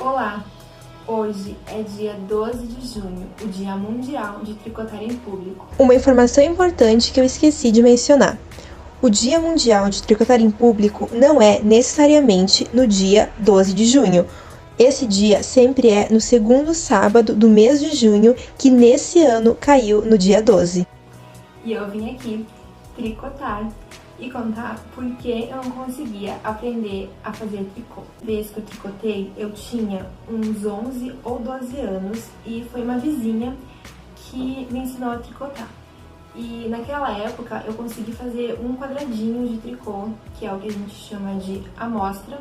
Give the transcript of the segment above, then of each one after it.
Olá! Hoje é dia 12 de junho, o Dia Mundial de Tricotar em Público. Uma informação importante que eu esqueci de mencionar. O Dia Mundial de Tricotar em Público não é necessariamente no dia 12 de junho. Esse dia sempre é no segundo sábado do mês de junho, que nesse ano caiu no dia 12. E eu vim aqui tricotar e contar por que eu não conseguia aprender a fazer tricô. Desde que eu tricotei, eu tinha uns 11 ou 12 anos e foi uma vizinha que me ensinou a tricotar. E naquela época eu consegui fazer um quadradinho de tricô, que é o que a gente chama de amostra,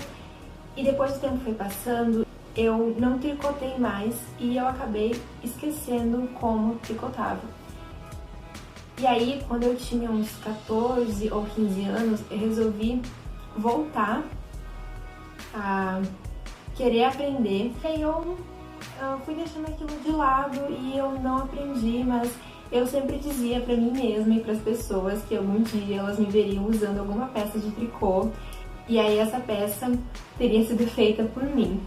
e depois o tempo foi passando, eu não tricotei mais e eu acabei esquecendo como tricotava. E aí, quando eu tinha uns 14 ou 15 anos, eu resolvi voltar a querer aprender. E aí eu fui deixando aquilo de lado e eu não aprendi, mas eu sempre dizia pra mim mesma e pras pessoas que algum dia elas me veriam usando alguma peça de tricô e aí essa peça teria sido feita por mim.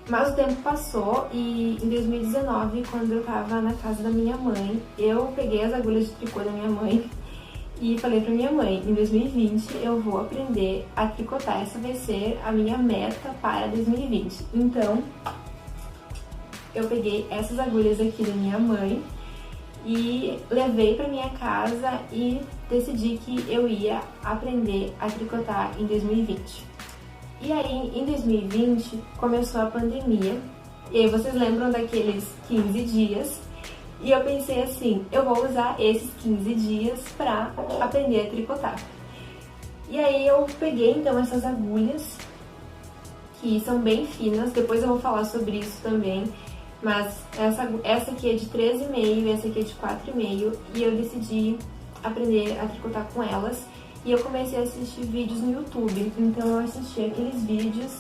Mas o tempo passou e em 2019, quando eu tava na casa da minha mãe, eu peguei as agulhas de tricô da minha mãe e falei pra minha mãe, em 2020 eu vou aprender a tricotar, essa vai ser a minha meta para 2020. Então, eu peguei essas agulhas aqui da minha mãe e levei pra minha casa e decidi que eu ia aprender a tricotar em 2020. E aí, em 2020, começou a pandemia, e aí vocês lembram daqueles 15 dias, e eu pensei assim, eu vou usar esses 15 dias pra aprender a tricotar. E aí eu peguei então essas agulhas, que são bem finas, depois eu vou falar sobre isso também, mas essa aqui é de 13,5 e essa aqui é de 4,5, e eu decidi aprender a tricotar com elas. E eu comecei a assistir vídeos no YouTube, então eu assistia aqueles vídeos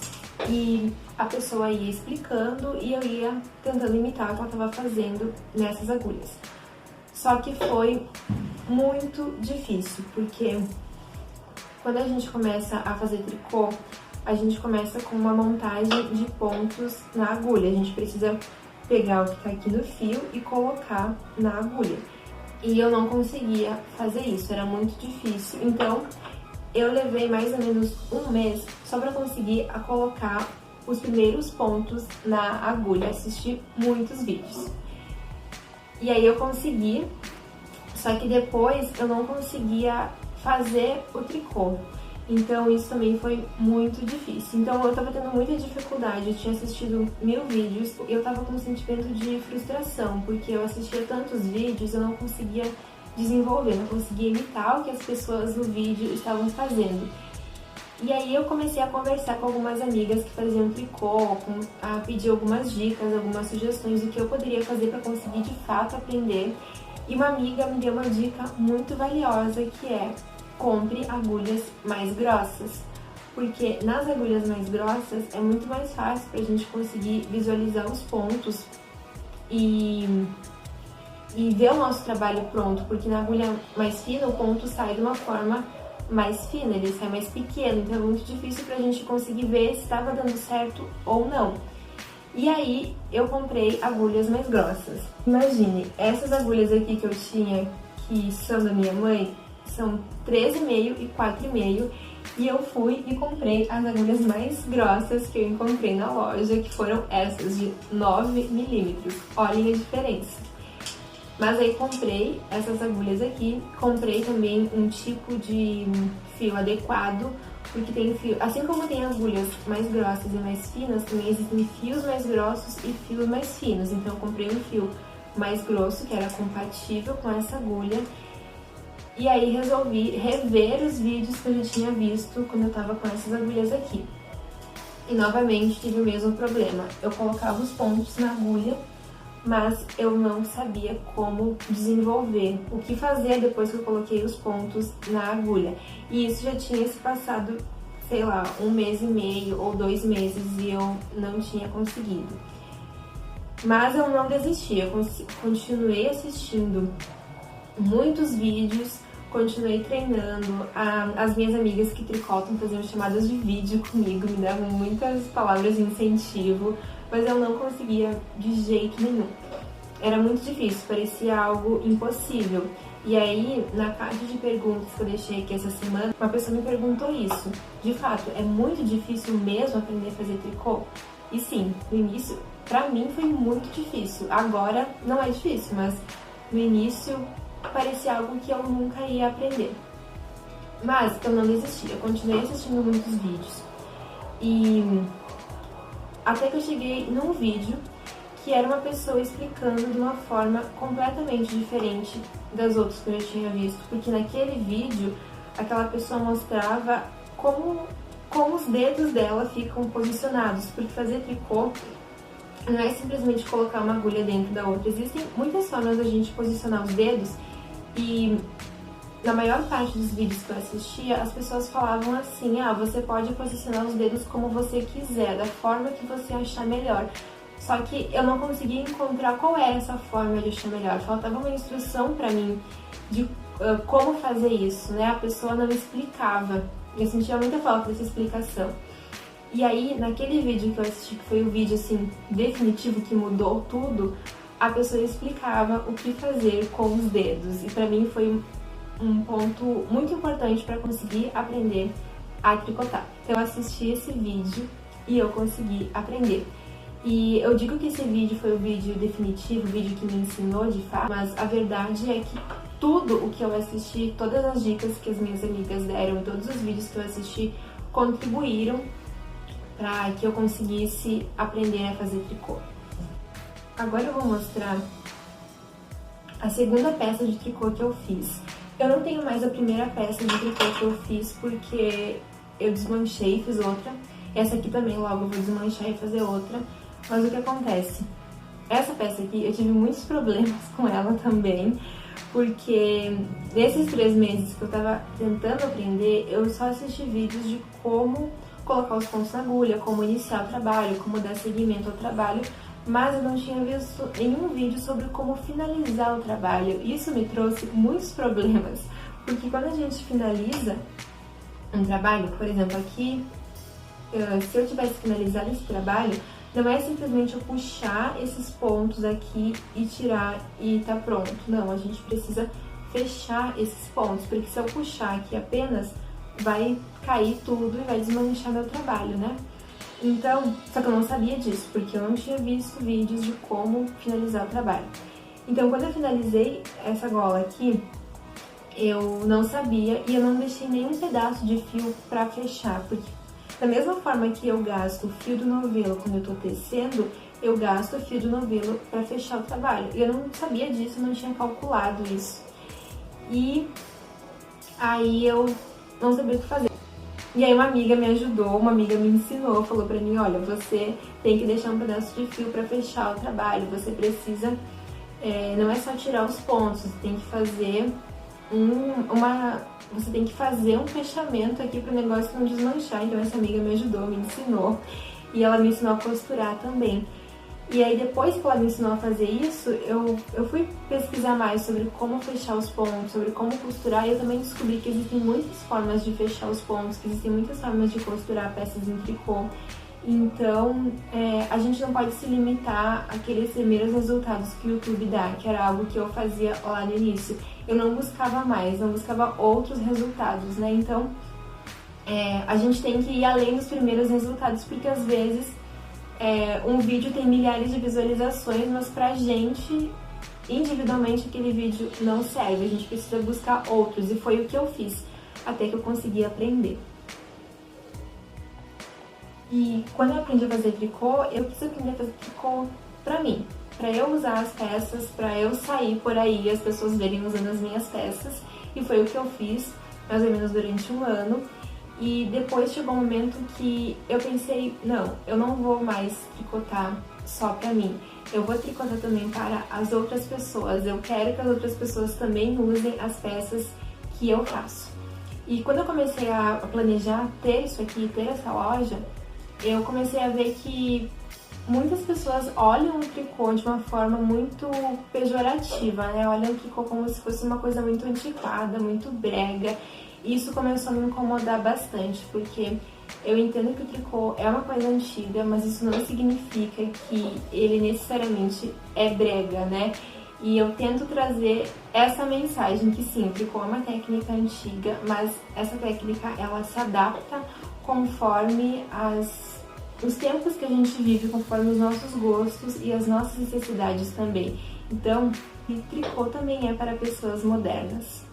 e a pessoa ia explicando e eu ia tentando imitar o que ela estava fazendo nessas agulhas. Só que foi muito difícil, porque quando a gente começa a fazer tricô, a gente começa com uma montagem de pontos na agulha. A gente precisa pegar o que está aqui no fio e colocar na agulha. E eu não conseguia fazer isso, era muito difícil. Então, eu levei mais ou menos um mês só para conseguir colocar os primeiros pontos na agulha, assisti muitos vídeos. E aí eu consegui, só que depois eu não conseguia fazer o tricô. Então isso também foi muito difícil. Então eu tava tendo muita dificuldade, eu tinha assistido 1000 vídeos e eu tava com um sentimento de frustração, porque eu assistia tantos vídeos, eu não conseguia desenvolver, não conseguia imitar o que as pessoas no vídeo estavam fazendo. E aí eu comecei a conversar com algumas amigas que faziam tricô, a pedir algumas dicas, algumas sugestões do que eu poderia fazer para conseguir de fato aprender. E uma amiga me deu uma dica muito valiosa, que é: compre agulhas mais grossas, porque nas agulhas mais grossas é muito mais fácil pra gente conseguir visualizar os pontos e ver o nosso trabalho pronto, porque na agulha mais fina o ponto sai de uma forma mais fina, ele sai mais pequeno, então é muito difícil pra gente conseguir ver se estava dando certo ou não. E aí eu comprei agulhas mais grossas. Imagine, essas agulhas aqui que eu tinha, que são da minha mãe, são 13,5 e 4,5, e eu fui e comprei as agulhas mais grossas que eu encontrei na loja, que foram essas de 9 milímetros. Olhem a diferença. Mas aí comprei essas agulhas aqui, comprei também um tipo de fio adequado, porque tem fio, assim como tem agulhas mais grossas e mais finas, também existem fios mais grossos e fios mais finos. Então eu comprei um fio mais grosso, que era compatível com essa agulha. E aí resolvi rever os vídeos que eu já tinha visto quando eu tava com essas agulhas aqui. E novamente tive o mesmo problema. Eu colocava os pontos na agulha, mas eu não sabia como desenvolver, o que fazer depois que eu coloquei os pontos na agulha. E isso já tinha se passado, sei lá, 1 mês e meio ou 2 meses e eu não tinha conseguido. Mas eu não desisti, eu continuei assistindo muitos vídeos, continuei treinando. As minhas amigas que tricotam faziam chamadas de vídeo comigo, me davam muitas palavras de incentivo, mas eu não conseguia de jeito nenhum. Era muito difícil, parecia algo impossível. E aí, na caixa de perguntas que eu deixei aqui essa semana, uma pessoa me perguntou isso. De fato, é muito difícil mesmo aprender a fazer tricô? E sim, no início, pra mim foi muito difícil. Agora não é difícil, mas no início parecia algo que eu nunca ia aprender. Mas eu não desisti, eu continuei assistindo muitos vídeos. E até que eu cheguei num vídeo que era uma pessoa explicando de uma forma completamente diferente das outras que eu já tinha visto. Porque naquele vídeo, aquela pessoa mostrava como os dedos dela ficam posicionados. Porque fazer tricô não é simplesmente colocar uma agulha dentro da outra. Existem muitas formas da gente posicionar os dedos e na maior parte dos vídeos que eu assistia, as pessoas falavam assim: você pode posicionar os dedos como você quiser, da forma que você achar melhor. Só que eu não conseguia encontrar qual era essa forma de achar melhor. Faltava uma instrução pra mim de como fazer isso, né? A pessoa não explicava. Eu sentia muita falta dessa explicação. E aí, naquele vídeo que eu assisti, que foi o vídeo, assim, definitivo, que mudou tudo, a pessoa explicava o que fazer com os dedos. E pra mim foi um ponto muito importante para conseguir aprender a tricotar. Então eu assisti esse vídeo e eu consegui aprender. E eu digo que esse vídeo foi o vídeo definitivo, o vídeo que me ensinou de fato, mas a verdade é que tudo o que eu assisti, todas as dicas que as minhas amigas deram, todos os vídeos que eu assisti contribuíram para que eu conseguisse aprender a fazer tricô. Agora eu vou mostrar a segunda peça de tricô que eu fiz. Eu não tenho mais a primeira peça de tricô que eu fiz porque eu desmanchei e fiz outra. Essa aqui também logo eu vou desmanchar e fazer outra. Mas o que acontece? Essa peça aqui eu tive muitos problemas com ela também, porque nesses 3 meses que eu tava tentando aprender, eu só assisti vídeos de como colocar os pontos na agulha, como iniciar o trabalho, como dar seguimento ao trabalho, mas eu não tinha visto nenhum vídeo sobre como finalizar o trabalho. Isso me trouxe muitos problemas, porque quando a gente finaliza um trabalho, por exemplo, aqui, se eu tivesse finalizado esse trabalho, não é simplesmente eu puxar esses pontos aqui e tirar e tá pronto. Não, a gente precisa fechar esses pontos, porque se eu puxar aqui apenas, vai cair tudo e vai desmanchar meu trabalho, né? Então, só que eu não sabia disso, porque eu não tinha visto vídeos de como finalizar o trabalho. Então, quando eu finalizei essa gola aqui, eu não sabia e eu não deixei nenhum pedaço de fio pra fechar, porque da mesma forma que eu gasto o fio do novelo quando eu tô tecendo, eu gasto o fio do novelo pra fechar o trabalho. E eu não sabia disso, eu não tinha calculado isso. E aí eu não sabia o que fazer. E aí uma amiga me ajudou, uma amiga me ensinou, falou pra mim: olha, você tem que deixar um pedaço de fio pra fechar o trabalho, você precisa, não é só tirar os pontos, você tem que fazer você tem que fazer um fechamento aqui pro negócio não desmanchar. Então essa amiga me ajudou, me ensinou, e ela me ensinou a costurar também. E aí depois que ela me ensinou a fazer isso, eu fui pesquisar mais sobre como fechar os pontos, sobre como costurar, e eu também descobri que existem muitas formas de fechar os pontos, que existem muitas formas de costurar peças em tricô. Então, a gente não pode se limitar àqueles primeiros resultados que o YouTube dá, que era algo que eu fazia lá no início. Eu não buscava mais, não buscava outros resultados, né? Então, a gente tem que ir além dos primeiros resultados, porque às vezes um vídeo tem milhares de visualizações, mas pra gente, individualmente, aquele vídeo não serve. A gente precisa buscar outros, e foi o que eu fiz, até que eu consegui aprender. E quando eu aprendi a fazer tricô, eu quis aprender a fazer tricô pra mim, pra eu usar as peças, pra eu sair por aí e as pessoas verem usando as minhas peças. E foi o que eu fiz, mais ou menos durante 1 ano. E depois chegou um momento que eu pensei: não, eu não vou mais tricotar só pra mim, eu vou tricotar também para as outras pessoas. Eu quero que as outras pessoas também usem as peças que eu faço. E quando eu comecei a planejar ter isso aqui, ter essa loja, eu comecei a ver que muitas pessoas olham o tricô de uma forma muito pejorativa, né? Olham o tricô como se fosse uma coisa muito antiquada, muito brega. E isso começou a me incomodar bastante, porque eu entendo que o tricô é uma coisa antiga, mas isso não significa que ele necessariamente é brega, né? E eu tento trazer essa mensagem que sim, o tricô é uma técnica antiga, mas essa técnica ela se adapta conforme os tempos que a gente vive, conforme os nossos gostos e as nossas necessidades também. Então, o tricô também é para pessoas modernas.